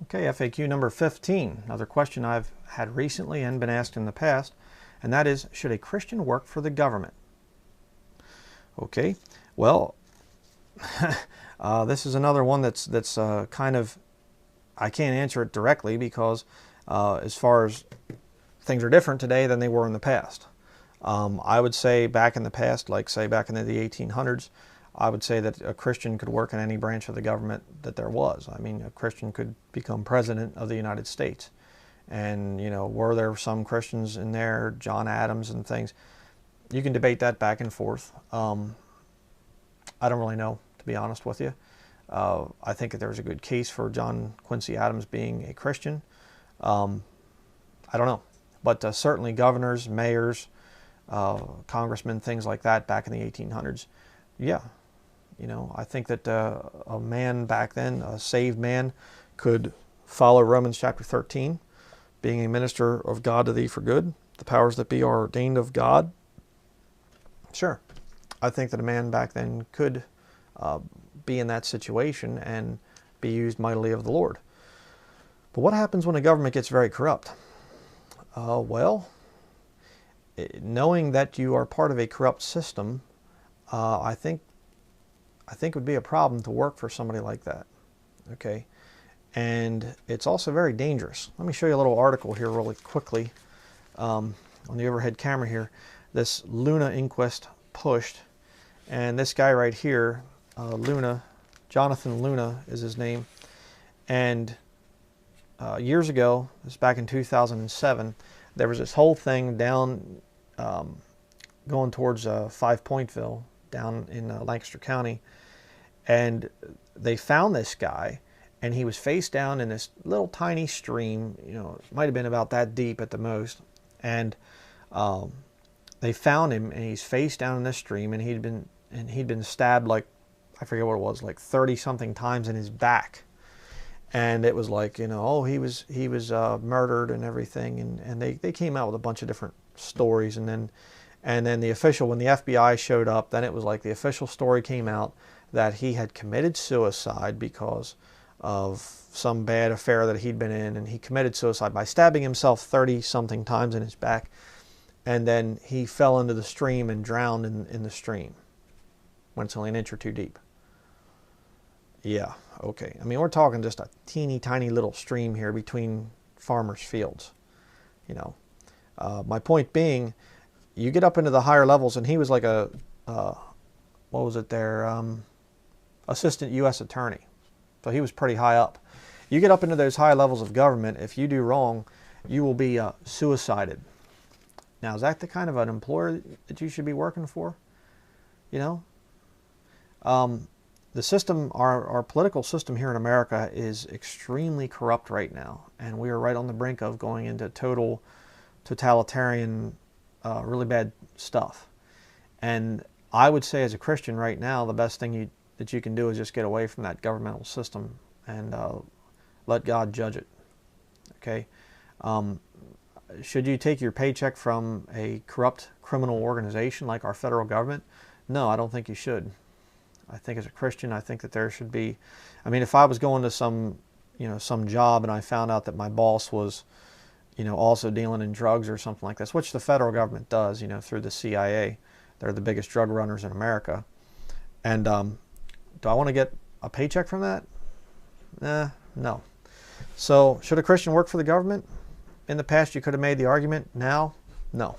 Okay, FAQ number 15, another question I've had recently and been asked in the past, and that is, should a Christian work for the government? Okay, well, this is another one that's kind of, I can't answer it directly because as far as things are different today than they were in the past. I would say back in the past, like say back in the 1800s, I would say that a Christian could work in any branch of the government that there was. I mean, a Christian could become president of the United States. And, you know, were there some Christians in there, John Adams and things? You can debate that back and forth. I don't really know, to be honest with you. I think that there's a good case for John Quincy Adams being a Christian. I don't know. But certainly governors, mayors, congressmen, things like that back in the 1800s, yeah. You know, I think that a man back then, a saved man, could follow Romans chapter 13, being a minister of God to thee for good, the powers that be are ordained of God. Sure, I think that a man back then could be in that situation and be used mightily of the Lord. But what happens when a government gets very corrupt? Well, knowing that you are part of a corrupt system, I think it would be a problem to work for somebody like that. Okay, and it's also very dangerous. Let me show you a little article here really quickly on the overhead camera here. This Luna inquest pushed, and this guy right here, Luna, Jonathan Luna is his name, and years ago, this was back in 2007, there was this whole thing down going towards Five Pointville down in Lancaster County, and they found this guy, and he was face down in this little tiny stream. You know, it might have been about that deep at the most, and they found him, and he's face down in this stream, and he'd been stabbed, like, I forget what it was, like 30 something times in his back. And it was like, you know, oh, he was murdered and everything, and they came out with a bunch of different stories, and then the official, when the FBI showed up, then it was like the official story came out that he had committed suicide because of some bad affair that he'd been in, and he committed suicide by stabbing himself 30 something times in his back, and then he fell into the stream and drowned in the stream when it's only an inch or two deep. Yeah, okay. I mean, we're talking just a teeny tiny little stream here between farmers' fields. You know, my point being, you get up into the higher levels, and he was like a, what was it there, assistant U.S. attorney. So he was pretty high up. You get up into those high levels of government, if you do wrong, you will be suicided. Now, is that the kind of an employer that you should be working for? You know? The system, our political system here in America is extremely corrupt right now, and we are right on the brink of going into total totalitarian, really bad stuff. And I would say as a Christian right now, the best thing that you can do is just get away from that governmental system and let God judge it. Okay? Should you take your paycheck from a corrupt criminal organization like our federal government? No, I don't think you should. I think as a Christian, I think that there should be, I mean, if I was going to some job and I found out that my boss was, you know, also dealing in drugs or something like this, which the federal government does, you know, through the CIA. They're the biggest drug runners in America. And do I want to get a paycheck from that? No. So should a Christian work for the government? In the past, you could have made the argument. Now, no.